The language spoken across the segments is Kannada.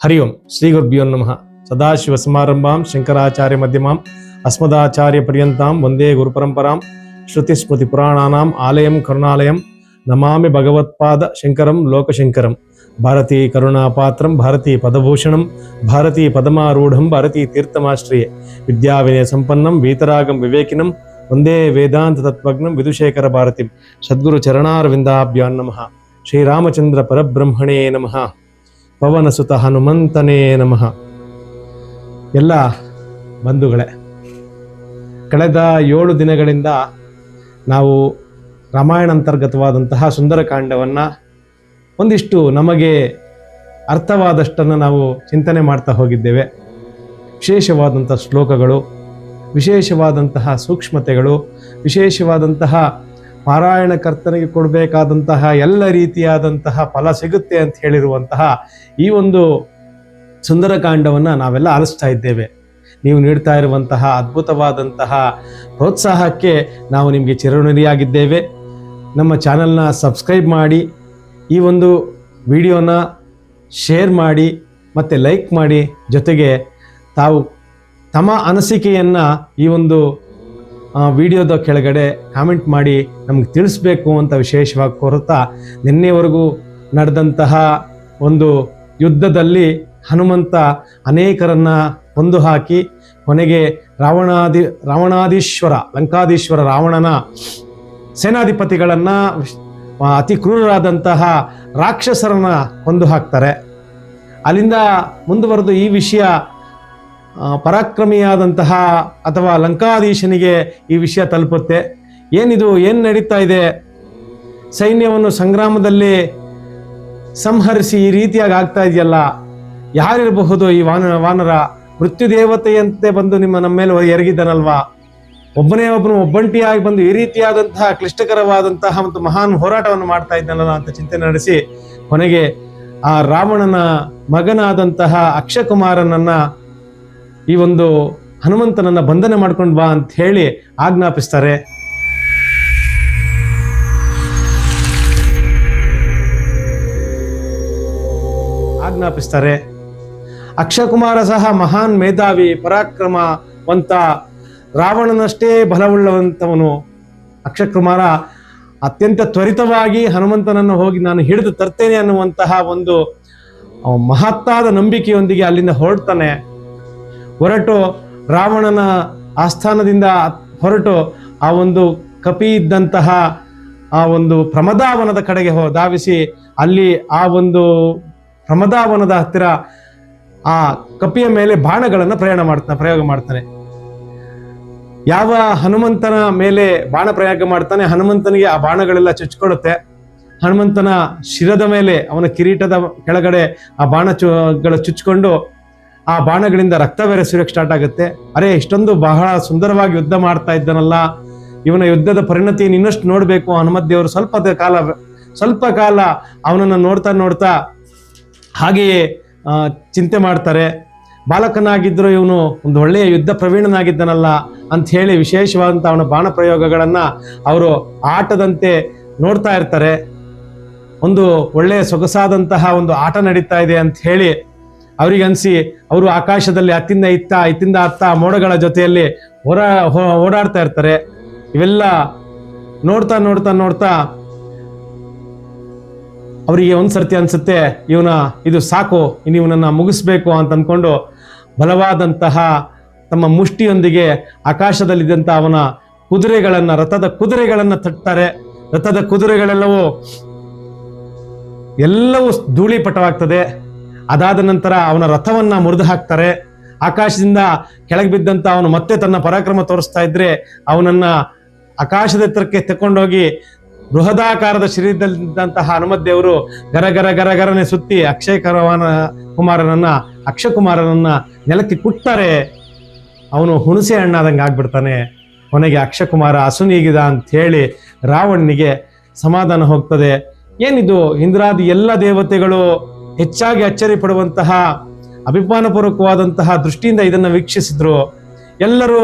ಹರಿ ಓಂ ಶ್ರೀ ಗುರುಭ್ಯೋ ನಮಃ. ಸದಾಶಿವಸಮಾರಂಭಾಂ ಶಂಕರಾಚಾರ್ಯ ಮಧ್ಯಮಾಂ ಅಸ್ಮದಾಚಾರ್ಯ ಪರ್ಯಂತಾಂ ವಂದೇ ಗುರುಪರಂಪರಾಂ. ಶ್ರುತಿಸ್ಮೃತಿ ಪುರಾಣಾನಾಂ ಆಲಯಂ ಕರುಣಾಲಯಂ ನಮಾಮಿ ಭಗವತ್ಪಾದ ಶಂಕರಂ ಲೋಕಶಂಕರಂ. ಭಾರತೀ ಕರುಣಾಪಾತ್ರಂ ಭಾರತೀ ಪದಭೂಷಣಂ ಭಾರತೀ ಪದಮಾರೂಢಂ ಭಾರತೀ ತೀರ್ಥಮಾಶ್ರಯೇ. ವಿದ್ಯಾವಿನಯ ಸಂಪನ್ನಂ ವೀತರಾಗಂ ವಿವೇಕಿನಂ ವಂದೇ ವೇದಾಂತ ತತ್ವಜ್ಞಂ ವಿದುಶೇಖರ ಭಾರತಿಂ. ಸದ್ಗುರು ಚರಣಾರವಿಂದಾಭ್ಯಾಂ ನಮಃ. ಶ್ರೀರಾಮಚಂದ್ರ ಪರಬ್ರಹ್ಮಣೇ ನಮಃ. ಪವನಸುತ ಹನುಮಂತನೇ ನಮಃ. ಎಲ್ಲ ಬಂಧುಗಳೇ, ಕಳೆದ 7 ದಿನಗಳಿಂದ ನಾವು ರಾಮಾಯಣ ಅಂತರ್ಗತವಾದಂತಹ ಸುಂದರಕಾಂಡವನ್ನು ಒಂದಿಷ್ಟು ನಮಗೆ ಅರ್ಥವಾದಷ್ಟನ್ನು ನಾವು ಚಿಂತನೆ ಮಾಡ್ತಾ ಹೋಗಿದ್ದೇವೆ. ವಿಶೇಷವಾದಂಥ ಶ್ಲೋಕಗಳು, ವಿಶೇಷವಾದಂತಹ ಸೂಕ್ಷ್ಮತೆಗಳು, ವಿಶೇಷವಾದಂತಹ ಪಾರಾಯಣಕರ್ತನಿಗೆ ಕೊಡಬೇಕಾದಂತಹ ಎಲ್ಲ ರೀತಿಯಾದಂತಹ ಫಲ ಸಿಗುತ್ತೆ ಅಂತ ಹೇಳಿರುವಂತಹ ಈ ಒಂದು ಸುಂದರಕಾಂಡವನ್ನು ನಾವೆಲ್ಲ ಆಲಿಸ್ತಾ ಇದ್ದೇವೆ. ನೀವು ನೀಡ್ತಾ ಇರುವಂತಹ ಅದ್ಭುತವಾದಂತಹ ಪ್ರೋತ್ಸಾಹಕ್ಕೆ ನಾವು ನಿಮಗೆ ಚಿರಋಣಿಯಾಗಿದ್ದೇವೆ. ನಮ್ಮ ಚಾನಲ್ನ ಸಬ್ಸ್ಕ್ರೈಬ್ ಮಾಡಿ, ಈ ಒಂದು ವಿಡಿಯೋನ ಶೇರ್ ಮಾಡಿ ಮತ್ತು ಲೈಕ್ ಮಾಡಿ, ಜೊತೆಗೆ ತಾವು ತಮ್ಮ ಅನಿಸಿಕೆಯನ್ನು ಈ ಒಂದು ವಿಡಿಯೋದ ಕೆಳಗಡೆ ಕಾಮೆಂಟ್ ಮಾಡಿ ನಮಗೆ ತಿಳಿಸ್ಬೇಕು ಅಂತ ವಿಶೇಷವಾಗಿ ಕೋರುತ್ತಾ, ನಿನ್ನೆವರೆಗೂ ನಡೆದಂತಹ ಒಂದು ಯುದ್ಧದಲ್ಲಿ ಹನುಮಂತ ಅನೇಕರನ್ನು ಕೊಂದು ಹಾಕಿ ಕೊನೆಗೆ ರಾವಣಾಧೀಶ್ವರ ಲಂಕಾಧೀಶ್ವರ ರಾವಣನ ಸೇನಾಧಿಪತಿಗಳನ್ನು, ಅತಿ ಕ್ರೂರರಾದಂತಹ ರಾಕ್ಷಸರನ್ನು ಕೊಂದು ಹಾಕ್ತಾರೆ. ಅಲ್ಲಿಂದ ಮುಂದುವರೆದು ಈ ವಿಷಯ ಪರಾಕ್ರಮಿಯಾದಂತಹ ಅಥವಾ ಲಂಕಾಧೀಶನಿಗೆ ಈ ವಿಷಯ ತಲುಪುತ್ತೆ. ಏನು ನಡೀತಾ ಇದೆ, ಸೈನ್ಯವನ್ನು ಸಂಗ್ರಾಮದಲ್ಲಿ ಸಂಹರಿಸಿ ಈ ರೀತಿಯಾಗಿ ಆಗ್ತಾ ಇದೆಯಲ್ಲ, ಯಾರಿರಬಹುದು ಈ ವಾನರ? ಮೃತ್ಯುದೇವತೆಯಂತೆ ಬಂದು ನಮ್ಮ ಮೇಲೆ ಎರಗಿದ್ದಾನಲ್ವಾ? ಒಬ್ಬನು ಒಬ್ಬಂಟಿಯಾಗಿ ಬಂದು ಈ ರೀತಿಯಾದಂತಹ ಕ್ಲಿಷ್ಟಕರವಾದಂತಹ ಒಂದು ಮಹಾನ್ ಹೋರಾಟವನ್ನು ಮಾಡ್ತಾ ಇದ್ದಾನಲ್ಲ ಅಂತ ಚಿಂತನೆ ನಡೆಸಿ ಕೊನೆಗೆ ಆ ರಾವಣನ ಮಗನಾದಂತಹ ಅಕ್ಷಕುಮಾರನನ್ನ ಈ ಒಂದು ಹನುಮಂತನನ್ನ ಬಂಧನ ಮಾಡ್ಕೊಂಡು ಬಾ ಅಂತ ಹೇಳಿ ಆಜ್ಞಾಪಿಸ್ತಾರೆ. ಅಕ್ಷಕುಮಾರ ಸಹ ಮಹಾನ್ ಮೇಧಾವಿ, ಪರಾಕ್ರಮವಂತ, ರಾವಣನಷ್ಟೇ ಬಲವುಳ್ಳವಂತವನು. ಅಕ್ಷಕುಮಾರ ಅತ್ಯಂತ ತ್ವರಿತವಾಗಿ ಹನುಮಂತನನ್ನು ಹೋಗಿ ನಾನು ಹಿಡಿದು ತರ್ತೇನೆ ಅನ್ನುವಂತಹ ಒಂದು ಮಹತ್ತಾದ ನಂಬಿಕೆಯೊಂದಿಗೆ ಅಲ್ಲಿಂದ ಹೊರಟು ರಾವಣನ ಆಸ್ಥಾನದಿಂದ ಹೊರಟು ಆ ಒಂದು ಕಪಿ ಇದ್ದಂತಹ ಆ ಒಂದು ಪ್ರಮದಾವನದ ಕಡೆಗೆ ಧಾವಿಸಿ ಅಲ್ಲಿ ಆ ಒಂದು ಪ್ರಮದಾವನದ ಹತ್ತಿರ ಆ ಕಪಿಯ ಮೇಲೆ ಬಾಣಗಳನ್ನು ಪ್ರಯೋಗ ಮಾಡ್ತಾನೆ. ಯಾವ ಹನುಮಂತನ ಮೇಲೆ ಬಾಣ ಪ್ರಯೋಗ ಮಾಡ್ತಾನೆ, ಹನುಮಂತನಿಗೆ ಆ ಬಾಣಗಳೆಲ್ಲ ಚುಚ್ಕೊಳ್ಳುತ್ತೆ. ಹನುಮಂತನ ಶಿರದ ಮೇಲೆ, ಅವನ ಕಿರೀಟದ ಕೆಳಗಡೆ ಆ ಬಾಣಗಳು ಚುಚ್ಕೊಂಡು ಆ ಬಾಣಗಳಿಂದ ರಕ್ತ ಬೇರೆ ಸುರಿಯಕ್ಕೆ ಸ್ಟಾರ್ಟ್ ಆಗುತ್ತೆ. ಅರೆ, ಇಷ್ಟೊಂದು ಬಹಳ ಸುಂದರವಾಗಿ ಯುದ್ಧ ಮಾಡ್ತಾ ಇದ್ದಾನಲ್ಲ, ಇವನ ಯುದ್ಧದ ಪರಿಣತಿಯನ್ನು ಇನ್ನಷ್ಟು ನೋಡಬೇಕು. ಹನುಮದ್ದೇವರು ಸ್ವಲ್ಪ ಕಾಲ ಅವನನ್ನು ನೋಡ್ತಾ ಹಾಗೆಯೇ ಚಿಂತೆ ಮಾಡ್ತಾರೆ. ಬಾಲಕನಾಗಿದ್ದರೂ ಇವನು ಒಂದು ಒಳ್ಳೆಯ ಯುದ್ಧ ಪ್ರವೀಣನಾಗಿದ್ದಾನಲ್ಲ ಅಂತ ಹೇಳಿ ವಿಶೇಷವಾದಂಥ ಅವನ ಬಾಣ ಪ್ರಯೋಗಗಳನ್ನು ಅವರು ಆಟದಂತೆ ನೋಡ್ತಾ ಇರ್ತಾರೆ. ಒಂದು ಒಳ್ಳೆಯ ಸೊಗಸಾದಂತಹ ಒಂದು ಆಟ ನಡೀತಾ ಇದೆ ಅಂತ ಹೇಳಿ ಅವರಿಗನ್ಸಿ ಅವರು ಆಕಾಶದಲ್ಲಿ ಇತ್ತಿಂದ ಅತ್ತ ಮೋಡಗಳ ಜೊತೆಯಲ್ಲಿ ಓಡಾಡ್ತಾ ಇರ್ತಾರೆ. ಇವೆಲ್ಲ ನೋಡ್ತಾ ಅವರಿಗೆ ಒಂದ್ಸರ್ತಿ ಅನ್ಸುತ್ತೆ, ಇದು ಸಾಕು, ಇನ್ನು ಇವನನ್ನ ಮುಗಿಸ್ಬೇಕು ಅಂತ ಅಂದ್ಕೊಂಡು ಬಲವಾದಂತಹ ತಮ್ಮ ಮುಷ್ಟಿಯೊಂದಿಗೆ ಆಕಾಶದಲ್ಲಿದ್ದಂಥ ಅವನ ರಥದ ಕುದುರೆಗಳನ್ನು ತಟ್ತಾರೆ. ರಥದ ಕುದುರೆಗಳೆಲ್ಲವೂ ಧೂಳಿಪಟವಾಗ್ತದೆ. ಅದಾದ ನಂತರ ಅವನ ರಥವನ್ನ ಮುರಿದು ಹಾಕ್ತಾರೆ. ಆಕಾಶದಿಂದ ಕೆಳಗೆ ಬಿದ್ದಂತ ಅವನು ಮತ್ತೆ ತನ್ನ ಪರಾಕ್ರಮ ತೋರಿಸ್ತಾ ಇದ್ರೆ ಅವನನ್ನ ಆಕಾಶದ ಎತ್ತರಕ್ಕೆ ತೆಕ್ಕೊಂಡೋಗಿ ಬೃಹದಾಕಾರದ ಶರೀರದಲ್ಲಿದ್ದಂತಹ ಹನುಮದ್ದೇವರು ಗರಗರನೆ ಸುತ್ತಿ ಅಕ್ಷಕುಮಾರನನ್ನ ನೆಲಕ್ಕೆ ಕುಟ್ತಾರೆ. ಅವನು ಹುಣಸೆ ಹಣ್ಣಾದಂಗೆ ಆಗ್ಬಿಡ್ತಾನೆ. ಕೊನೆಗೆ ಅಕ್ಷಕುಮಾರ ಅಸುನೀಗಿದ ಅಂತ ಹೇಳಿ ರಾವಣನಿಗೆ ಸಮಾಧಾನ ಹೋಗ್ತದೆ. ಏನಿದು, ಇಂದ್ರಾದಿ ಎಲ್ಲ ದೇವತೆಗಳು ಹೆಚ್ಚಾಗಿ ಅಚ್ಚರಿ ಪಡುವಂತಹ ಅಭಿಮಾನಪೂರ್ವಕವಾದಂತಹ ದೃಷ್ಟಿಯಿಂದ ಇದನ್ನು ವೀಕ್ಷಿಸಿದ್ರು. ಎಲ್ಲರೂ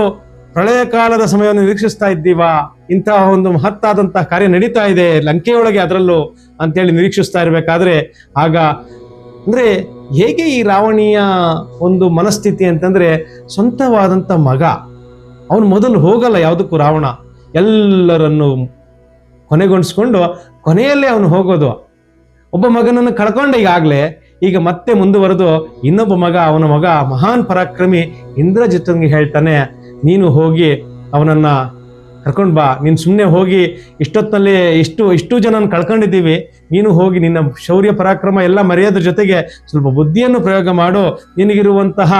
ಪ್ರಳಯ ಕಾಲದ ಸಮಯವನ್ನು ನಿರೀಕ್ಷಿಸ್ತಾ ಇದ್ದೀವಾ, ಇಂತಹ ಒಂದು ಮಹತ್ತಾದಂತಹ ಕಾರ್ಯ ನಡೀತಾ ಇದೆ ಲಂಕೆಯೊಳಗೆ, ಅದರಲ್ಲೂ ಅಂತೇಳಿ ನಿರೀಕ್ಷಿಸ್ತಾ ಇರಬೇಕಾದ್ರೆ ಆಗ ಅಂದ್ರೆ ಹೇಗೆ ಈ ರಾವಣಿಯ ಒಂದು ಮನಸ್ಥಿತಿ ಅಂತಂದ್ರೆ, ಸ್ವಂತವಾದಂಥ ಮಗ ಅವನು ಮೊದಲು ಹೋಗಲ್ಲ ಯಾವುದಕ್ಕೂ. ರಾವಣ ಎಲ್ಲರನ್ನು ಕೊನೆಗೊಳಿಸ್ಕೊಂಡು ಕೊನೆಯಲ್ಲೇ ಅವನು ಹೋಗೋದು. ಒಬ್ಬ ಮಗನನ್ನು ಕಳ್ಕೊಂಡ ಈಗಾಗಲೇ, ಈಗ ಮತ್ತೆ ಮುಂದುವರೆದು ಇನ್ನೊಬ್ಬ ಮಗ, ಅವನ ಮಗ ಮಹಾನ್ ಪರಾಕ್ರಮಿ ಇಂದ್ರಜಿತ್ನಿಗೆ ಹೇಳ್ತಾನೆ, ನೀನು ಹೋಗಿ ಅವನನ್ನ ಕರ್ಕೊಂಡು ಬಾ. ನೀನು ಸುಮ್ಮನೆ ಹೋಗಿ ಇಷ್ಟೊತ್ತಿನಲ್ಲಿ ಇಷ್ಟು ಜನನ ಕಳ್ಕೊಂಡಿದ್ದೀವಿ, ನೀನು ಹೋಗಿ ನಿನ್ನ ಶೌರ್ಯ ಪರಾಕ್ರಮ ಎಲ್ಲ ಮರೆಯೋದ್ರ ಜೊತೆಗೆ ಸ್ವಲ್ಪ ಬುದ್ಧಿಯನ್ನು ಪ್ರಯೋಗ ಮಾಡು. ನಿನಗಿರುವಂತಹ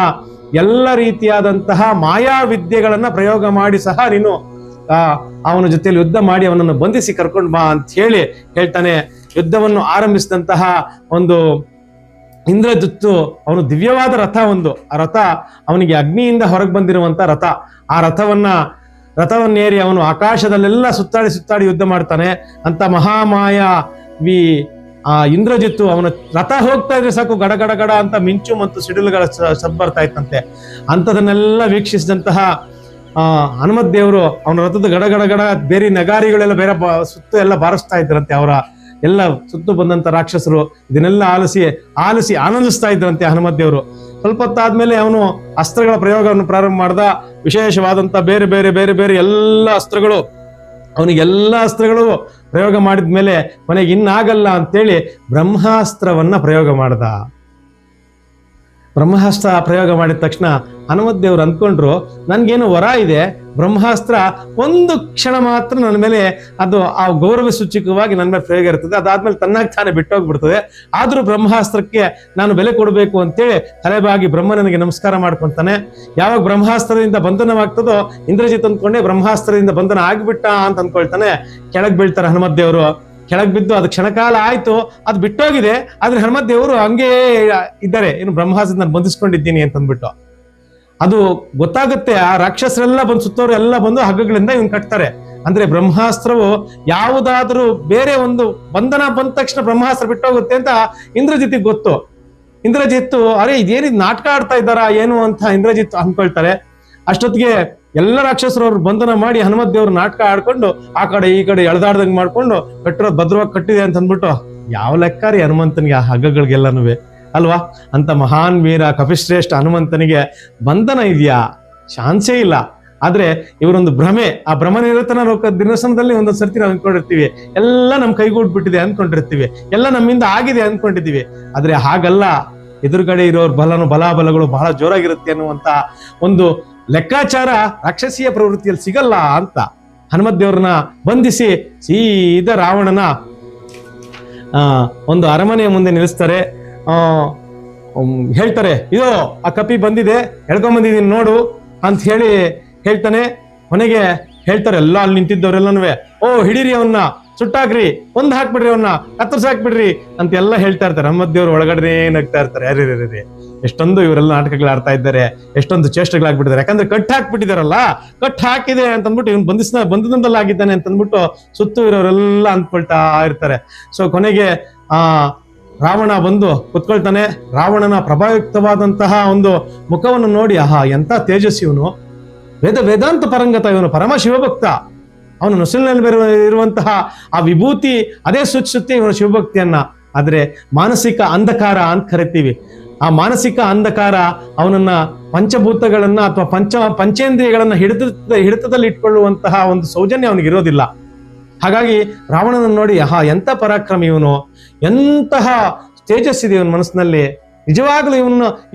ಎಲ್ಲ ರೀತಿಯಾದಂತಹ ಮಾಯಾ ವಿದ್ಯೆಗಳನ್ನು ಪ್ರಯೋಗ ಮಾಡಿ ಸಹ ನೀನು ಅವನ ಜೊತೆಯಲ್ಲಿ ಯುದ್ಧ ಮಾಡಿ ಅವನನ್ನು ಬಂಧಿಸಿ ಕರ್ಕೊಂಡು ಬಾ ಅಂತ ಹೇಳಿ ಹೇಳ್ತಾನೆ. ಯುದ್ಧವನ್ನು ಆರಂಭಿಸಿದಂತಹ ಒಂದು ಇಂದ್ರಜಿತ್ತು, ಅವನು ದಿವ್ಯವಾದ ರಥ, ಆ ರಥ ಅವನಿಗೆ ಅಗ್ನಿಯಿಂದ ಹೊರಗೆ ಬಂದಿರುವಂತ ರಥ. ಆ ರಥವನ್ನೇರಿ ಅವನು ಆಕಾಶದಲ್ಲೆಲ್ಲ ಸುತ್ತಾಡಿ ಯುದ್ಧ ಮಾಡ್ತಾನೆ. ಅಂತ ಮಹಾಮಾಯಾವಿ ಇಂದ್ರಜಿತ್ತು, ಅವನ ರಥ ಹೋಗ್ತಾ ಇದ್ರೆ ಸಾಕು ಗಡ ಗಡ ಗಡ ಅಂತ ಮಿಂಚು ಮತ್ತು ಸಿಡಿಲುಗಳ ಶಬ್ದ ಬರ್ತಾ ಇತ್ತಂತೆ. ಅಂಥದನ್ನೆಲ್ಲ ವೀಕ್ಷಿಸಿದಂತಹ ಹನುಮತ್ ದೇವರು ಅವನ ರಥದ ಗಡ ಗಡ ಗಡ ಬೇರೆ ನಗಾರಿಗಳೆಲ್ಲ ಬೇರೆ ಸುತ್ತು ಎಲ್ಲ ಬಾರಿಸ್ತಾ ಇದ್ರಂತೆ. ಅವರ ಎಲ್ಲ ಸುತ್ತು ಬಂದಂತ ರಾಕ್ಷಸರು ಇದನ್ನೆಲ್ಲ ಆಲಿಸಿ ಆನಂದಿಸ್ತಾ ಇದ್ರಂತೆ ಹನುಮತ್ ದೇವರು. ಸ್ವಲ್ಪ ಹೊತ್ತಾದ್ಮೇಲೆ ಅವನು ಅಸ್ತ್ರಗಳ ಪ್ರಯೋಗವನ್ನು ಪ್ರಾರಂಭ ಮಾಡ್ದ. ವಿಶೇಷವಾದಂತ ಬೇರೆ ಬೇರೆ ಬೇರೆ ಬೇರೆ ಎಲ್ಲ ಅಸ್ತ್ರಗಳು, ಅವನಿಗೆಲ್ಲ ಅಸ್ತ್ರಗಳು ಪ್ರಯೋಗ ಮಾಡಿದ್ಮೇಲೆ ಕೊನೆಗೆ ಇನ್ನಾಗಲ್ಲ ಅಂತೇಳಿ ಬ್ರಹ್ಮಾಸ್ತ್ರವನ್ನ ಪ್ರಯೋಗ ಮಾಡ್ದ. ಬ್ರಹ್ಮಾಸ್ತ್ರ ಪ್ರಯೋಗ ಮಾಡಿದ ತಕ್ಷಣ ಹನುಮತ್ ದೇವ್ರು ಅಂದ್ಕೊಂಡ್ರು, ನನ್ಗೇನು ವರ ಇದೆ, ಬ್ರಹ್ಮಾಸ್ತ್ರ ಒಂದು ಕ್ಷಣ ಮಾತ್ರ ನನ್ನ ಮೇಲೆ ಅದು ಆ ಗೌರವ ಸೂಚಕವಾಗಿ ನನ್ನ ಮೇಲೆ ಪ್ರಯೋಗ ಇರ್ತದೆ, ಅದಾದ್ಮೇಲೆ ತನ್ನಾಗಿ ತಾನೇ ಬಿಟ್ಟೋಗ್ಬಿಡ್ತದೆ. ಆದ್ರೂ ಬ್ರಹ್ಮಾಸ್ತ್ರಕ್ಕೆ ನಾನು ಬೆಲೆ ಕೊಡಬೇಕು ಅಂತೇಳಿ ತಲೆಬಾಗಿ ಬ್ರಹ್ಮನಿಗೆ ನಮಸ್ಕಾರ ಮಾಡ್ಕೊಂತಾನೆ. ಯಾವಾಗ ಬ್ರಹ್ಮಾಸ್ತ್ರದಿಂದ ಬಂಧನವಾಗ್ತದೋ ಇಂದ್ರಜಿತ್ ಅಂದ್ಕೊಂಡೆ ಬ್ರಹ್ಮಾಸ್ತ್ರದಿಂದ ಬಂಧನ ಆಗ್ಬಿಟ್ಟ ಅಂತ ಅಂದ್ಕೊಳ್ತಾನೆ. ಕೆಳಗ್ ಬೀಳ್ತಾರೆ ಹನುಮತ್ ದೇವರು. ಕೆಳಗ್ ಬಿದ್ದು ಅದು ಕ್ಷಣಕಾಲ ಆಯ್ತು, ಅದು ಬಿಟ್ಟೋಗಿದೆ. ಆದ್ರೆ ಹನುಮತ್ ದೇವರು ಹಂಗೇ ಇದ್ದಾರೆ, ಏನು ಬ್ರಹ್ಮಾಸ್ತ್ರ ನಾನು ಬಂಧಿಸ್ಕೊಂಡಿದ್ದೀನಿ ಅಂತಂದ್ಬಿಟ್ಟು. ಅದು ಗೊತ್ತಾಗುತ್ತೆ. ಆ ರಾಕ್ಷಸರೆಲ್ಲ ಬಂದು ಸುತ್ತೋರು ಎಲ್ಲ ಬಂದು ಹಗ್ಗಗಳಿಂದ ಇವನ್ ಕಟ್ತಾರೆ. ಅಂದ್ರೆ ಬ್ರಹ್ಮಾಸ್ತ್ರವು ಯಾವುದಾದ್ರೂ ಬೇರೆ ಒಂದು ಬಂಧನ ಬಂದ ತಕ್ಷಣ ಬ್ರಹ್ಮಾಸ್ತ್ರ ಬಿಟ್ಟೋಗುತ್ತೆ ಅಂತ ಇಂದ್ರಜಿತ್ತಿಗೆ ಗೊತ್ತು. ಇಂದ್ರಜಿತ್ತು ಅರೆ ಇದೇನಿದ್ ನಾಟಕ ಆಡ್ತಾ ಇದ್ದಾರಾ ಏನು ಅಂತ ಇಂದ್ರಜಿತ್ ಅನ್ಕೊಳ್ತಾರೆ. ಅಷ್ಟೊತ್ತಿಗೆ ಎಲ್ಲ ರಾಕ್ಷಸರು ಅವ್ರು ಬಂಧನ ಮಾಡಿ ಹನುಮತ್ ದೇವ್ರು ನಾಟಕ ಆಡ್ಕೊಂಡು ಆ ಕಡೆ ಈ ಕಡೆ ಎಳ್ದಾಡ್ದಂಗೆ ಮಾಡ್ಕೊಂಡು ಕಟ್ಟಿರೋದು ಭದ್ರವಾಗಿ ಕಟ್ಟಿದೆ ಅಂತ ಅಂದ್ಬಿಟ್ಟು, ಯಾವ ಲೆಕ್ಕಾರಿ ಹನುಮಂತನಿಗೆ ಆ ಹಗ್ಗಗಳಿಗೆಲ್ಲನೂ ಅಲ್ವಾ? ಅಂತ ಮಹಾನ್ ವೀರ ಕಪಿಶ್ರೇಷ್ಠ ಹನುಮಂತನಿಗೆ ಬಂಧನ ಇದೆಯಾ? ಚಾನ್ಸೇ ಇಲ್ಲ. ಆದ್ರೆ ಇವರೊಂದು ಭ್ರಮೆ, ಆ ಭ್ರಮ ನಿರತನ ದಿನಸನದಲ್ಲಿ ಒಂದೊಂದು ಸರ್ತಿ ನಾವು ಅಂದ್ಕೊಂಡಿರ್ತೀವಿ, ಎಲ್ಲ ನಮ್ ಕೈಗೂಡ್ಬಿಟ್ಟಿದೆ ಅನ್ಕೊಂಡಿರ್ತೀವಿ, ಎಲ್ಲ ನಮ್ಮಿಂದ ಆಗಿದೆ ಅನ್ಕೊಂಡಿದ್ದೀವಿ. ಆದ್ರೆ ಹಾಗಲ್ಲ. ಎದುರುಗಡೆ ಇರೋರ್ ಬಲಾಬಲಗಳು ಬಹಳ ಜೋರಾಗಿರುತ್ತೆ ಅನ್ನುವಂತ ಒಂದು ಲೆಕ್ಕಾಚಾರ ರಾಕ್ಷಸೀಯ ಪ್ರವೃತ್ತಿಯಲ್ಲಿ ಸಿಗಲ್ಲ ಅಂತ ಹನುಮತ್ ದೇವ್ರನ್ನ ಬಂಧಿಸಿ ಸೀದಾ ರಾವಣನ ಒಂದು ಅರಮನೆಯ ಮುಂದೆ ನಿಲ್ಲಿಸ್ತಾರೆ. ಹೇಳ್ತಾರೆ, ಇದೋ ಆ ಕಪಿ ಬಂದಿದೆ, ಎಳ್ಕೊಂಬಂದಿದ್ದೀನಿ ನೋಡು ಅಂತ ಹೇಳಿ ಹೇಳ್ತಾನೆ. ಕೊನೆಗೆ ಹೇಳ್ತಾರೆ ಎಲ್ಲ ಅಲ್ಲಿ ನಿಂತಿದ್ದವರೆಲ್ಲನೂ, ಓ ಹಿಡೀರಿ ಅವನ್ನ, ಸುಟ್ಟಾಕ್ರಿ, ಒಂದ್ ಹಾಕ್ಬಿಡ್ರಿ, ಅವನ್ನ ಕತ್ತರಿಸಾಕ್ಬಿಡ್ರಿ ಅಂತೆಲ್ಲ ಹೇಳ್ತಾ ಇರ್ತಾರೆ. ಹನುಮತ್ ದೇವ್ರು ಒಳಗಡೆ ನಗ್ತಾ ಇರ್ತಾರೆ. ಅರೆ ಎಷ್ಟೊಂದು ಇವರೆಲ್ಲ ನಾಟಕಗಳು ಆಡ್ತಾ ಇದ್ದಾರೆ, ಎಷ್ಟೊಂದು ಚೇಷ್ಟೆಗಳಾಗ್ಬಿಟ್ಟಿದ್ದಾರೆ. ಯಾಕಂದ್ರೆ ಕಟ್ ಹಾಕ್ಬಿಟ್ಟಿದಾರಲ್ಲ, ಕಟ್ ಹಾಕಿದೆ ಅಂತಂದ್ಬಿಟ್ಟು ಇವನು ಬಂಧನದಲ್ಲಾಗಿದ್ದಾನೆ ಅಂತಂದ್ಬಿಟ್ಟು ಸುತ್ತು ಇರೋರೆಲ್ಲ ಅಂದ್ಕೊಳ್ತಾ ಇರ್ತಾರೆ. ಸೊ ಕೊನೆಗೆ ರಾವಣ ಬಂದು ಕುತ್ಕೊಳ್ತಾನೆ. ರಾವಣನ ಪ್ರಭಾವಯುಕ್ತವಾದಂತಹ ಒಂದು ಮುಖವನ್ನು ನೋಡಿ, ಆಹಾ ಎಂತ ತೇಜಸ್ವಿ ಇವನು, ವೇದಾಂತ ಪರಂಗತ ಇವನು, ಪರಮ ಶಿವಭಕ್ತ, ಅವನು ನೊಸಲಿನಲ್ಲಿ ಇರುವಂತಹ ಆ ವಿಭೂತಿ ಅದೇ ಸೂಚಿಸುತ್ತೆ ಇವನ ಶಿವಭಕ್ತಿಯನ್ನ. ಆದ್ರೆ ಮಾನಸಿಕ ಅಂಧಕಾರ ಅಂತ ಕರಿತೀವಿ. ಆ ಮಾನಸಿಕ ಅಂಧಕಾರ ಅವನನ್ನ ಪಂಚಭೂತಗಳನ್ನ ಅಥವಾ ಪಂಚೇಂದ್ರಿಯಗಳನ್ನ ಹಿಡಿತದಲ್ಲಿ ಇಟ್ಕೊಳ್ಳುವಂತಹ ಒಂದು ಸೌಜನ್ಯ ಅವನಿಗೆ ಇರೋದಿಲ್ಲ. ಹಾಗಾಗಿ ರಾವಣನ ನೋಡಿ, ಆಹಾ ಎಂತ ಪರಾಕ್ರಮಿ ಇವನು, ಎಂತಹ ತೇಜಸ್ಸಿದೆ ಇವನ ಮನಸ್ಸಿನಲ್ಲಿ, ನಿಜವಾಗ್ಲೂ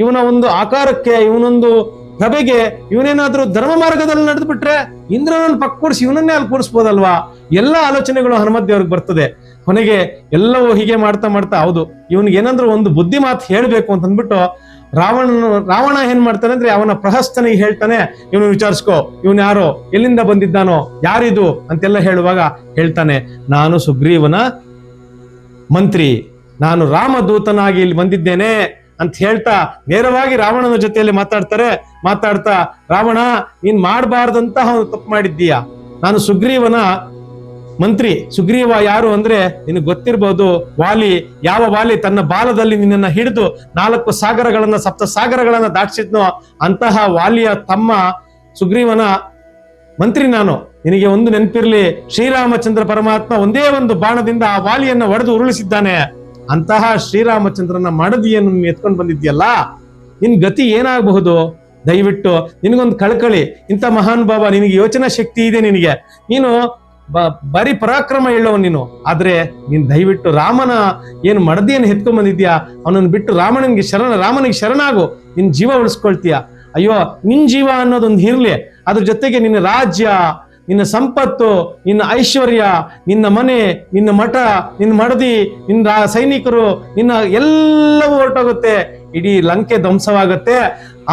ಇವನ ಒಂದು ಆಕಾರಕ್ಕೆ, ಇವನೊಂದು ಪ್ರಭೆಗೆ, ಇವನೇನಾದ್ರೂ ಧರ್ಮ ಮಾರ್ಗದಲ್ಲಿ ನಡೆದು ಬಿಟ್ರೆ ಇಂದ್ರನನ್ನು ಪಕ್ಕ ಕೂಡಿಸಿ ಇವನನ್ನೇ ಅಲ್ಲಿ ಕೂಡಿಸ್ಬೋದಲ್ವಾ? ಎಲ್ಲ ಆಲೋಚನೆಗಳು ಹನುಮತ್ ದೇವ್ರಿಗೆ ಬರ್ತದೆ. ಕೊನೆಗೆ ಎಲ್ಲವೂ ಹೀಗೆ ಮಾಡ್ತಾ ಮಾಡ್ತಾ, ಹೌದು ಇವನಿಗೆ ಏನಾದ್ರೂ ಒಂದು ಬುದ್ಧಿ ಮಾತು ಹೇಳ್ಬೇಕು ಅಂತ ಅಂದ್ಬಿಟ್ಟು ರಾವಣ ಏನ್ ಮಾಡ್ತಾನೆ ಅಂದ್ರೆ ಅವನ ಪ್ರಹಸ್ತನಿಗೆ ಹೇಳ್ತಾನೆ, ಇವನು ವಿಚಾರಿಸ್ಕೋ, ಇವನ್ ಯಾರೋ, ಎಲ್ಲಿಂದ ಬಂದಿದ್ದಾನೋ, ಯಾರಿದು ಅಂತೆಲ್ಲ ಹೇಳುವಾಗ ಹೇಳ್ತಾನೆ, ನಾನು ಸುಗ್ರೀವನ ಮಂತ್ರಿ, ನಾನು ರಾಮದೂತನಾಗಿ ಇಲ್ಲಿ ಬಂದಿದ್ದೇನೆ ಅಂತ ಹೇಳ್ತಾ ನೇರವಾಗಿ ರಾವಣನ ಜೊತೆಯಲ್ಲಿ ಮಾತಾಡ್ತಾ ರಾವಣ ನೀನ್ ಮಾಡಬಾರ್ದಂತಹ ಒಂದು ತಪ್ಪು ಮಾಡಿದ್ದೀಯ, ನಾನು ಸುಗ್ರೀವನ ಮಂತ್ರಿ. ಸುಗ್ರೀವ ಯಾರು ಅಂದ್ರೆ ನಿನಗೆ ಗೊತ್ತಿರ್ಬೋದು, ವಾಲಿ. ಯಾವ ವಾಲಿ ತನ್ನ ಬಾಲದಲ್ಲಿ ನಿನ್ನನ್ನ ಹಿಡಿದು 4 ಸಾಗರಗಳನ್ನ, 7 ಸಾಗರಗಳನ್ನ ದಾಟಿಸಿದ್ನೋ ಅಂತಹ ವಾಲಿಯ ತಮ್ಮ ಸುಗ್ರೀವನ ಮಂತ್ರಿ ನಾನು. ನಿನಗೆ ಒಂದು ನೆನಪಿರ್ಲಿ, ಶ್ರೀರಾಮಚಂದ್ರ ಪರಮಾತ್ಮ ಒಂದೇ ಒಂದು ಬಾಣದಿಂದ ಆ ವಾಲಿಯನ್ನ ಒಡೆದು ಉರುಳಿಸಿದ್ದಾನೆ. ಅಂತಹ ಶ್ರೀರಾಮಚಂದ್ರನ ಮಡದಿಯನ್ನು ನೀನು ಎತ್ಕೊಂಡು ಬಂದಿದ್ಯಲ್ಲ, ನಿನ್ ಗತಿ ಏನಾಗಬಹುದು? ದಯವಿಟ್ಟು ನಿನಗೊಂದು ಕಳಕಳಿ, ಇಂಥ ಮಹಾನ್ ಬಾಬಾ, ನಿನಗೆ ಯೋಚನಾ ಶಕ್ತಿ ಇದೆ, ನಿನಗೆ ನೀನು ಬರೀ ಪರಾಕ್ರಮ ಹೇಳೋ ನೀನು, ಆದ್ರೆ ನೀನ್ ದಯವಿಟ್ಟು ರಾಮನ ಏನು ಮಡದಿಯನ್ನು ಎತ್ಕೊಂಡ್ ಬಂದಿದ್ಯಾ, ಅವನನ್ನು ಬಿಟ್ಟು ರಾಮನಿಗೆ ಶರಣಾಗು, ನಿನ್ ಜೀವ ಉಳಿಸ್ಕೊಳ್ತೀಯ. ಅಯ್ಯೋ, ನಿನ್ ಜೀವ ಅನ್ನೋದೊಂದು ಇರ್ಲಿ, ಅದ್ರ ಜೊತೆಗೆ ನಿನ್ನ ರಾಜ್ಯ, ನಿನ್ನ ಸಂಪತ್ತು, ನಿನ್ನ ಐಶ್ವರ್ಯ, ನಿನ್ನ ಮನೆ, ನಿನ್ನ ಮಠ, ನಿನ್ನ ಮಡದಿ, ನಿನ್ನ ಸೈನಿಕರು, ನಿನ್ನ ಎಲ್ಲವೂ ಹೊರಟೋಗುತ್ತೆ. ಇಡೀ ಲಂಕೆ ಧ್ವಂಸವಾಗುತ್ತೆ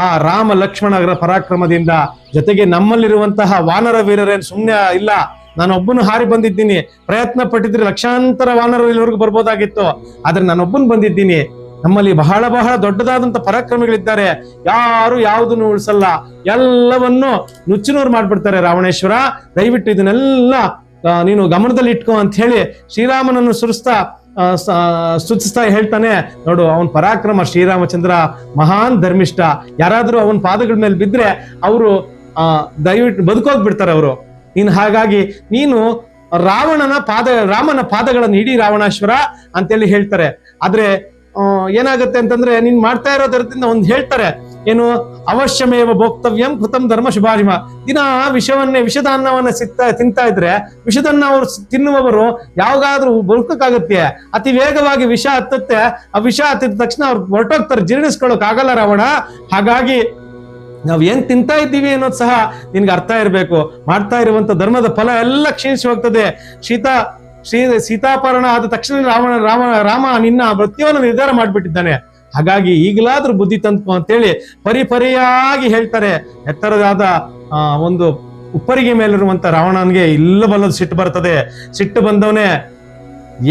ಆ ರಾಮ ಲಕ್ಷ್ಮಣರ ಪರಾಕ್ರಮದಿಂದ. ಜೊತೆಗೆ ನಮ್ಮಲ್ಲಿರುವಂತಹ ವಾನರ ವೀರರೇನು ಸುಮ್ಮನೆ ಇಲ್ಲ. ನಾನೊಬ್ಬನು ಹಾರಿ ಬಂದಿದ್ದೀನಿ, ಪ್ರಯತ್ನ ಪಟ್ಟಿದ್ರೆ ಲಕ್ಷಾಂತರ ವಾನರರು ಇಲ್ಲಿವರೆಗೂ ಬರ್ಬೋದಾಗಿತ್ತು, ಆದ್ರೆ ನಾನೊಬ್ಬನು ಬಂದಿದ್ದೀನಿ. ನಮ್ಮಲ್ಲಿ ಬಹಳ ಬಹಳ ದೊಡ್ಡದಾದಂತ ಪರಾಕ್ರಮಿಗಳಿದ್ದಾರೆ, ಯಾರು ಯಾವುದನ್ನು ಉಳಿಸಲ್ಲ, ಎಲ್ಲವನ್ನು ನುಚ್ಚುನೂರು ಮಾಡ್ಬಿಡ್ತಾರೆ ರಾವಣೇಶ್ವರ. ದಯವಿಟ್ಟು ಇದನ್ನೆಲ್ಲ ನೀನು ಗಮನದಲ್ಲಿ ಇಟ್ಕೋ ಅಂತ ಹೇಳಿ ಶ್ರೀರಾಮನನ್ನು ಸ್ತುತಿಸ್ತಾ ಹೇಳ್ತಾನೆ. ನೋಡು, ಅವನ್ ಪರಾಕ್ರಮ, ಶ್ರೀರಾಮಚಂದ್ರ ಮಹಾನ್ ಧರ್ಮಿಷ್ಠ. ಯಾರಾದ್ರೂ ಅವನ ಪಾದಗಳ ಮೇಲೆ ಬಿದ್ರೆ ಅವರು ದಯವಿಟ್ಟು ಬದುಕೋಗ್ಬಿಡ್ತಾರೆ ಅವರು. ಹಾಗಾಗಿ ನೀನು ರಾಮನ ಪಾದಗಳನ್ನು ಹಿಡಿ ರಾವಣೇಶ್ವರ ಅಂತೇಳಿ ಹೇಳ್ತಾರೆ. ಆದ್ರೆ ಏನಾಗುತ್ತೆ ಅಂತಂದ್ರೆ, ನೀನ್ ಮಾಡ್ತಾ ಇರೋದ್ರಿಂದ ಒಂದು ಹೇಳ್ತಾರೆ, ಏನು ಅವಶ್ಯಮೇವ ಭೋಕ್ತವ್ಯಂ ಕೃತಂ ಧರ್ಮ ಶುಭಾರಿಮ. ದಿನ ವಿಷದ ಅನ್ನವನ್ನ ತಿಂತಾ ಇದ್ರೆ, ವಿಷದನ್ನ ಅವ್ರು ತಿನ್ನುವವರು ಯಾವಾಗಾದ್ರೂ ಬದುಕಕ್ಕಾಗತ್ತೆ? ಅತಿ ವೇಗವಾಗಿ ವಿಷ ಹತ್ತುತ್ತೆ. ಆ ವಿಷ ಹತ್ತಿದ ತಕ್ಷಣ ಅವ್ರು ಹೊರಟೋಗ್ತಾರೆ, ಜೀರ್ಣಿಸ್ಕೊಳ್ಳೋಕ್ ಆಗಲ್ಲ ರಾವಣ. ಹಾಗಾಗಿ ನಾವ್ ಏನ್ ತಿಂತಾ ಇದ್ದೀವಿ ಅನ್ನೋದು ಸಹ ನಿನ್ಗೆ ಅರ್ಥ ಇರಬೇಕು. ಮಾಡ್ತಾ ಇರುವಂತ ಧರ್ಮದ ಫಲ ಎಲ್ಲ ಕ್ಷೀಣಿಸಿ ಹೋಗ್ತದೆ. ಸೀತಾಪರಣ ಆದ ತಕ್ಷಣ ರಾಮ ನಿನ್ನ ಮೃತ್ಯುವನ್ನು ನಿರ್ಧಾರ ಮಾಡ್ಬಿಟ್ಟಿದ್ದಾನೆ. ಹಾಗಾಗಿ ಈಗಲಾದ್ರೂ ಬುದ್ಧಿ ತಂದ್ಕೊ ಅಂತೇಳಿ ಪರಿಯಾಗಿ ಹೇಳ್ತಾರೆ. ಎತ್ತರದಾದ ಒಂದು ಉಪ್ಪರಿಗೆ ಮೇಲಿರುವಂತ ರಾವಣನಿಗೆ ಇಲ್ಲ ಬಲ್ಲದ ಸಿಟ್ಟು ಬರ್ತದೆ. ಸಿಟ್ಟು ಬಂದವನೇ,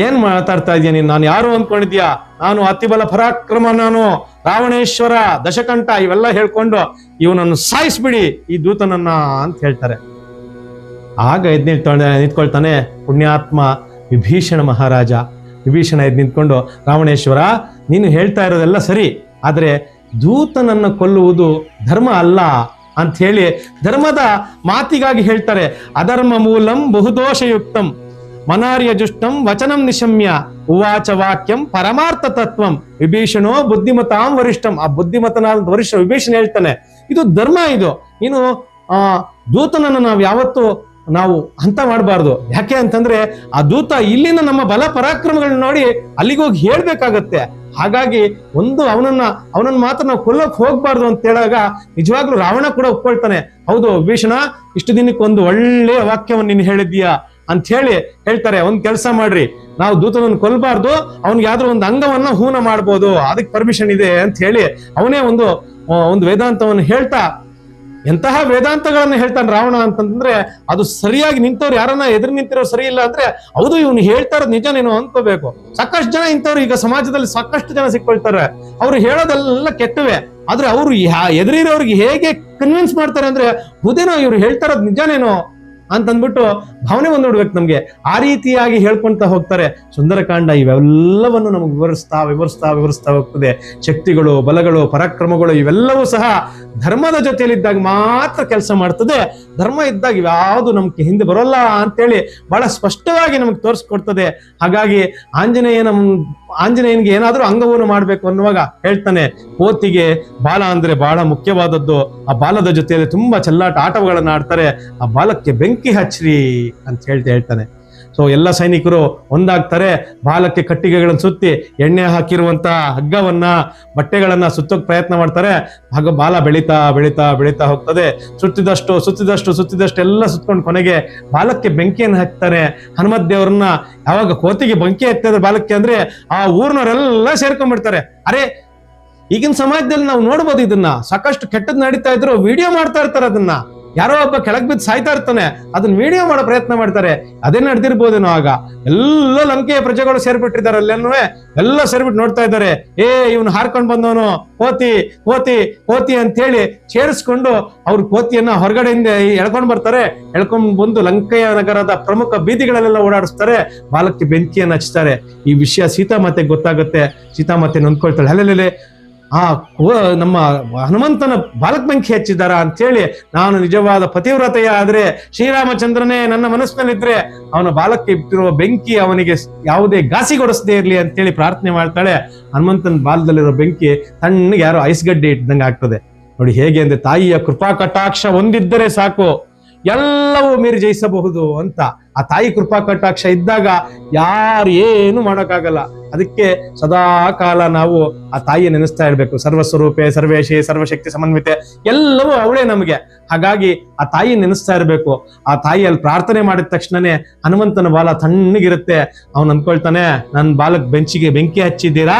ಏನ್ ಮಾತಾಡ್ತಾ ಇದೀಯ ನೀನು? ನಾನು ಯಾರು ಅಂದ್ಕೊಂಡಿದ್ಯಾ? ನಾನು ಅತಿಬಲ ಪರಾಕ್ರಮ, ನಾನು ರಾವಣೇಶ್ವರ, ದಶಕಂಠ, ಇವೆಲ್ಲ ಹೇಳ್ಕೊಂಡು ಇವನನ್ನು ಸಾಯಿಸ್ಬಿಡಿ ಈ ದೂತನನ್ನ ಅಂತ ಹೇಳ್ತಾರೆ. ಆಗ ನಿಂತ್ಕೊಳ್ತಾನೆ ಪುಣ್ಯಾತ್ಮ ವಿಭೀಷಣ ಮಹಾರಾಜ. ವಿಭೀಷಣ ಎದ್ದು ನಿಂತ್ಕೊಂಡು, ರಾವಣೇಶ್ವರ, ನೀನು ಹೇಳ್ತಾ ಇರೋದೆಲ್ಲ ಸರಿ, ಆದ್ರೆ ದೂತನನ್ನು ಕೊಲ್ಲುವುದು ಧರ್ಮ ಅಲ್ಲ ಅಂತ ಹೇಳಿ ಧರ್ಮದ ಮಾತಿಗಾಗಿ ಹೇಳ್ತಾರೆ. ಅಧರ್ಮ ಮೂಲಂ ಬಹುದೋಷಯುಕ್ತಂ ಮನಾರ್ಯ ಜುಷ್ಟಂ ವಚನಂ ನಿಶಮ್ಯ ಉವಾಚ ವಾಕ್ಯಂ ಪರಮಾರ್ಥ ತತ್ವಂ ವಿಭೀಷಣೋ ಬುದ್ಧಿಮತಾಂ ವರಿಷ್ಠಂ. ಆ ಬುದ್ಧಿಮತನಾದ ವರಿಷ್ಠ ವಿಭೀಷಣ ಹೇಳ್ತಾನೆ, ಇದು ಧರ್ಮ. ಇದು ನೀನು ದೂತನನ್ನು ನಾವು ಅಂತ ಮಾಡಬಾರ್ದು. ಯಾಕೆ ಅಂತಂದ್ರೆ ಆ ದೂತ ಇಲ್ಲಿನ ನಮ್ಮ ಬಲ ಪರಾಕ್ರಮಗಳನ್ನ ನೋಡಿ ಅಲ್ಲಿಗೋಗಿ ಹೇಳ್ಬೇಕಾಗತ್ತೆ. ಹಾಗಾಗಿ ಅವನನ್ನ ಮಾತ್ರ ನಾವು ಕೊಲ್ಲೋಕ್ ಹೋಗ್ಬಾರ್ದು ಅಂತ ಹೇಳಾಗ ನಿಜವಾಗ್ಲೂ ರಾವಣ ಕೂಡ ಒಪ್ಕೊಳ್ತಾನೆ. ಹೌದು ವಿಭೀಷಣ, ಇಷ್ಟು ದಿನಕ್ಕೆ ಒಂದು ಒಳ್ಳೆಯ ವಾಕ್ಯವನ್ನು ನೀನು ಹೇಳಿದ್ದೀಯಾ ಅಂತ ಹೇಳ್ತಾರೆ. ಒಂದ್ ಕೆಲಸ ಮಾಡ್ರಿ, ನಾವು ದೂತನನ್ನು ಕೊಲ್ಲಬಾರ್ದು, ಅವ್ನಿಗೆ ಯಾವ್ದಾದ್ರು ಒಂದು ಅಂಗವನ್ನ ಹೂನ ಮಾಡ್ಬೋದು, ಅದಕ್ಕೆ ಪರ್ಮಿಷನ್ ಇದೆ ಅಂತ ಹೇಳಿ ಅವನೇ ಒಂದು ವೇದಾಂತವನ್ನು ಹೇಳ್ತಾ, ಎಂತಹ ವೇದಾಂತಗಳನ್ನ ಹೇಳ್ತಾನೆ ರಾವಣ ಅಂತಂದ್ರೆ, ಅದು ಸರಿಯಾಗಿ ನಿಂತವ್ರು ಯಾರನ್ನ ಎದುರು ನಿಂತಿರೋರು ಸರಿ ಇಲ್ಲ ಅಂದ್ರೆ, ಹೌದು ಇವನು ಹೇಳ್ತಾ ಇರೋದು ನಿಜ ನೀನು ಅನ್ಕೋಬೇಕು. ಸಾಕಷ್ಟು ಜನ ಇಂಥವ್ರು ಈಗ ಸಮಾಜದಲ್ಲಿ ಸಾಕಷ್ಟು ಜನ ಸಿಕ್ಕೊಳ್ತಾರೆ. ಅವ್ರು ಹೇಳೋದೆಲ್ಲ ಕೆಟ್ಟವೆ, ಆದ್ರೆ ಅವ್ರು ಎದುರಿರೋರಿಗೆ ಹೇಗೆ ಕನ್ವಿನ್ಸ್ ಮಾಡ್ತಾರೆ ಅಂದ್ರೆ, ಹೌದೇನೋ ಇವ್ರು ಹೇಳ್ತಾ ಇರೋದು ನಿಜನೇನೋ ಅಂತಂದ್ಬಿಟ್ಟು ಭಾವನೆ ನೋಡ್ಬೇಕು ನಮ್ಗೆ. ಆ ರೀತಿಯಾಗಿ ಹೇಳ್ಕೊಂತ ಹೋಗ್ತಾರೆ. ಸುಂದರಕಾಂಡ ಇವೆಲ್ಲವನ್ನು ನಮಗೆ ವಿವರಿಸ್ತಾ ಹೋಗ್ತದೆ. ಶಕ್ತಿಗಳು, ಬಲಗಳು, ಪರಾಕ್ರಮಗಳು ಇವೆಲ್ಲವೂ ಸಹ ಧರ್ಮದ ಜೊತೆಯಲ್ಲಿದ್ದಾಗ ಮಾತ್ರ ಕೆಲಸ ಮಾಡ್ತದೆ. ಧರ್ಮ ಇದ್ದಾಗ ಯಾವುದು ನಮ್ಗೆ ಹಿಂದೆ ಬರೋಲ್ಲ ಅಂತೇಳಿ ಬಹಳ ಸ್ಪಷ್ಟವಾಗಿ ನಮಗೆ ತೋರಿಸ್ಕೊಡ್ತದೆ. ಹಾಗಾಗಿ ಆಂಜನೇಯನಿಗೆ ಏನಾದ್ರೂ ಅಂಗವನ್ನು ಮಾಡ್ಬೇಕು ಅನ್ನುವಾಗ ಹೇಳ್ತಾನೆ, ಕೋತಿಗೆ ಬಾಲ ಅಂದ್ರೆ ಬಹಳ ಮುಖ್ಯವಾದದ್ದು. ಆ ಬಾಲದ ಜೊತೆಯಲ್ಲಿ ತುಂಬಾ ಚೆಲ್ಲಾಟ ಆಟಗಳನ್ನ ಆಡ್ತಾರೆ. ಆ ಬಾಲಕ್ಕೆ ಬೆಂಕಿ ಹಚ್ಚ್ರಿ ಅಂತ ಹೇಳ್ತಾನೆ. ಸೊ ಎಲ್ಲ ಸೈನಿಕರು ಒಂದಾಗ್ತಾರೆ. ಬಾಲಕ್ಕೆ ಕಟ್ಟಿಗೆಗಳನ್ನು ಸುತ್ತಿ ಎಣ್ಣೆ ಹಾಕಿರುವಂತ ಹಗ್ಗವನ್ನ, ಬಟ್ಟೆಗಳನ್ನ ಸುತ್ತೋಕ್ ಪ್ರಯತ್ನ ಮಾಡ್ತಾರೆ. ಹಾಗ ಬಾಲ ಬೆಳೀತಾ ಹೋಗ್ತದೆ. ಸುತ್ತಿದಷ್ಟು ಎಲ್ಲ ಸುತ್ಕೊಂಡು ಕೊನೆಗೆ ಬಾಲಕ್ಕೆ ಬೆಂಕಿಯನ್ನು ಹಚ್ತಾರೆ. ಹನುಮತ್ ದೇವರನ್ನ ಯಾವಾಗ ಕೋತಿಗೆ ಬೆಂಕಿ ಹಚ್ತದೆ ಬಾಲಕ್ಕೆ ಅಂದ್ರೆ, ಆ ಊರ್ನವರೆಲ್ಲ ಸೇರ್ಕೊಂಡ್ಬಿಡ್ತಾರೆ. ಅರೆ, ಈಗಿನ ಸಮಾಜದಲ್ಲಿ ನಾವು ನೋಡ್ಬೋದು ಇದನ್ನ. ಸಾಕಷ್ಟು ಕೆಟ್ಟದ್ ನಡೀತಾ ಇದ್ರು ವಿಡಿಯೋ ಮಾಡ್ತಾ ಇರ್ತಾರೆ. ಅದನ್ನ ಯಾರೋ ಒಬ್ಬ ಕೆಳಗ್ ಬಿದ್ದು ಸಾಯ್ತಾ ಇರ್ತಾನೆ, ಅದನ್ನ ವಿಡಿಯೋ ಮಾಡೋ ಪ್ರಯತ್ನ ಮಾಡ್ತಾರೆ. ಅದೇ ನಡೆದಿರ್ಬೋದೇನೋ. ಆಗ ಎಲ್ಲ ಲಂಕೆಯ ಪ್ರಜೆಗಳು ಸೇರ್ಬಿಟ್ಟಿದ್ದಾರೆ. ಎಲ್ಲ ಸೇರ್ಬಿಟ್ಟು ನೋಡ್ತಾ ಇದ್ದಾರೆ. ಇವನು ಹಾರ್ಕೊಂಡ್ ಬಂದವನು ಕೋತಿ ಅಂತ ಹೇಳಿ ಸೇರಿಸ್ಕೊಂಡು ಅವ್ರ ಕೋತಿಯನ್ನ ಹೊರಗಡೆಯಿಂದ ಎಳ್ಕೊಂಡ್ ಬರ್ತಾರೆ. ಎಳ್ಕೊಂಡ್ ಬಂದು ಲಂಕೆಯ ನಗರದ ಪ್ರಮುಖ ಬೀದಿಗಳಲ್ಲೆಲ್ಲ ಓಡಾಡಿಸ್ತಾರೆ. ಬಾಲಕ್ಕೆ ಬೆಂಕಿಯನ್ನು ಹಚ್ತಾರೆ. ಈ ವಿಷಯ ಸೀತಾಮಾತೆಗೆ ಗೊತ್ತಾಗುತ್ತೆ. ಸೀತಾಮಾತೆ ನೊಂದ್ಕೊಳ್ತಾಳೆ. ಅಲ್ಲೆಲ್ಲೇ ನಮ್ಮ ಹನುಮಂತನ ಬಾಲಕ್ ಬೆಂಕಿ ಹಚ್ಚಿದ್ದಾರ ಅಂತೇಳಿ ನಾನು ನಿಜವಾದ ಪತಿವ್ರತೆಯ ಆದ್ರೆ ಶ್ರೀರಾಮಚಂದ್ರನೇ ನನ್ನ ಮನಸ್ಸಿನಲ್ಲಿದ್ರೆ ಅವನ ಬಾಲಕ್ಕೆ ಇಟ್ಟಿರುವ ಬೆಂಕಿ ಅವನಿಗೆ ಯಾವುದೇ ಘಾಸಿಗೊಡಿಸದೇ ಇರ್ಲಿ ಅಂತೇಳಿ ಪ್ರಾರ್ಥನೆ ಮಾಡ್ತಾಳೆ. ಹನುಮಂತನ ಬಾಲದಲ್ಲಿರೋ ಬೆಂಕಿ ತಣ್ಣಗೆ ಯಾರೋ ಐಸ್ಗಡ್ಡೆ ಇಟ್ಟದಂಗೆ ಆಗ್ತದೆ. ನೋಡಿ ಹೇಗೆ ಅಂದ್ರೆ ತಾಯಿಯ ಕೃಪಾ ಕಟಾಕ್ಷ ಒಂದಿದ್ದರೆ ಸಾಕು, ಎಲ್ಲವೂ ಮೀರಿ ಜಯಿಸಬಹುದು ಅಂತ. ಆ ತಾಯಿ ಕೃಪಾ ಕಟಾಕ್ಷ ಇದ್ದಾಗ ಯಾರು ಏನು ಮಾಡೋಕ್ಕಾಗಲ್ಲ. ಅದಕ್ಕೆ ಸದಾ ಕಾಲ ನಾವು ಆ ತಾಯಿಯ ನೆನೆಸ್ತಾ ಇರ್ಬೇಕು. ಸರ್ವಸ್ವರೂಪೆ ಸರ್ವೇಶಿ ಸರ್ವಶಕ್ತಿ ಸಮನ್ವಿತೆ, ಎಲ್ಲವೂ ಅವಳೇ ನಮಗೆ. ಹಾಗಾಗಿ ಆ ತಾಯಿ ನೆನೆಸ್ತಾ ಇರ್ಬೇಕು. ಆ ತಾಯಿಯಲ್ಲಿ ಪ್ರಾರ್ಥನೆ ಮಾಡಿದ ತಕ್ಷಣನೇ ಹನುಮಂತನ ಬಾಲ ತಣ್ಣಗಿರುತ್ತೆ. ಅವನು ಅನ್ಕೊಳ್ತಾನೆ, ನನ್ನ ಬಾಲಕ್ ಬೆಂಕಿ ಹಚ್ಚಿದ್ದೀರಾ,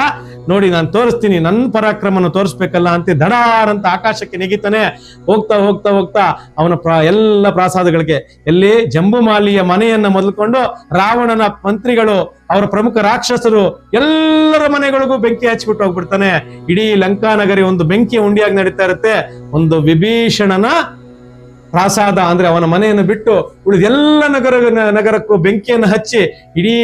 ನೋಡಿ ನಾನು ತೋರಿಸ್ತೀನಿ, ನನ್ನ ಪರಾಕ್ರಮನ ತೋರಿಸ್ಬೇಕಲ್ಲ ಅಂತ ದಡಾರ್ ಅಂತ ಆಕಾಶಕ್ಕೆ ನೆಗಿತಾನೆ. ಹೋಗ್ತಾ ಹೋಗ್ತಾ ಹೋಗ್ತಾ ಅವನ ಎಲ್ಲ ಪ್ರಾಸಾದಗಳಿಗೆ, ಎಲ್ಲಿ ಜಂಬುಮಾಲಿಯ ಮನೆಯನ್ನ ಮೊದಲುಕೊಂಡು ರಾವಣನ ಮಂತ್ರಿಗಳು, ಅವರ ಪ್ರಮುಖ ರಾಕ್ಷಸರು ಎಲ್ಲರ ಮನೆಗಳಿಗೂ ಬೆಂಕಿ ಹಚ್ಚಿಬಿಟ್ಟು ಹೋಗ್ಬಿಡ್ತಾನೆ. ಇಡೀ ಲಂಕಾನಗರಿ ಒಂದು ಬೆಂಕಿಯ ಉಂಡಿಯಾಗಿ ನಡೀತಾ ಇರುತ್ತೆ. ಒಂದು ವಿಭೀಷಣನ ಪ್ರಾಸಾದ ಅಂದ್ರೆ ಅವನ ಮನೆಯನ್ನು ಬಿಟ್ಟು ಉಳಿದ ಎಲ್ಲ ನಗರಕ್ಕೂ ಬೆಂಕಿಯನ್ನು ಹಚ್ಚಿ ಇಡೀ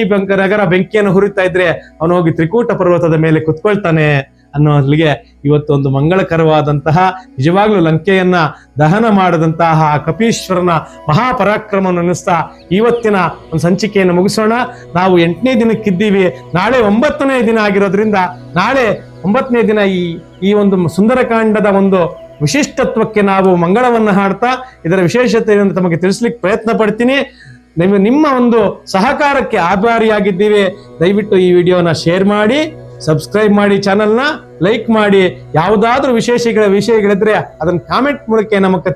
ನಗರ ಬೆಂಕಿಯನ್ನು ಹುರಿತಾ ಇದ್ರೆ ಅವನು ಹೋಗಿ ತ್ರಿಕೂಟ ಪರ್ವತದ ಮೇಲೆ ಕುತ್ಕೊಳ್ತಾನೆ ಅನ್ನೋದ್ಲಿಗೆ ಇವತ್ತು ಒಂದು ಮಂಗಳಕರವಾದಂತಹ, ನಿಜವಾಗ್ಲೂ ಲಂಕೆಯನ್ನ ದಹನ ಮಾಡದಂತಹ ಕಪೀಶ್ವರನ ಮಹಾಪರಾಕ್ರಮವನ್ನು ಅನ್ನಿಸ್ತಾ ಇವತ್ತಿನ ಒಂದು ಸಂಚಿಕೆಯನ್ನು ಮುಗಿಸೋಣ. ನಾವು 8ನೇ ದಿನಕ್ಕಿದ್ದೀವಿ. ನಾಳೆ 9ನೇ ದಿನ ಆಗಿರೋದ್ರಿಂದ ನಾಳೆ 9ನೇ ದಿನ ಈ ಒಂದು ಸುಂದರಕಾಂಡದ ಒಂದು ವಿಶಿಷ್ಟತ್ವಕ್ಕೆ ನಾವು ಮಂಗಳವನ್ನು ಹಾಡ್ತಾ ಇದರ ವಿಶೇಷತೆಯನ್ನು ತಮಗೆ ತಿಳಿಸ್ಲಿಕ್ಕೆ ಪ್ರಯತ್ನ ಪಡ್ತೀನಿ. ನಿಮ್ಮ ಒಂದು ಸಹಕಾರಕ್ಕೆ ಆಭಾರಿಯಾಗಿದ್ದೀವಿ. ದಯವಿಟ್ಟು ಈ ವಿಡಿಯೋನ ಶೇರ್ ಮಾಡಿ, ಸಬ್ಸ್ಕ್ರೈಬ್ ಮಾಡಿ, ಚಾನಲ್ನ ಲೈಕ್ ಮಾಡಿ. ಯಾವುದಾದ್ರೂ ವಿಷಯಗಳಿದ್ರೆ ಅದನ್ನ ಕಾಮೆಂಟ್ ಮೂಲಕ ನಮಗೆ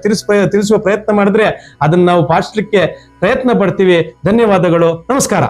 ತಿಳಿಸುವ ಪ್ರಯತ್ನ ಮಾಡಿದ್ರೆ ಅದನ್ನ ನಾವು ಪಾಲಿಸಲಿಕ್ಕೆ ಪ್ರಯತ್ನ ಪಡ್ತೀವಿ. ಧನ್ಯವಾದಗಳು. ನಮಸ್ಕಾರ.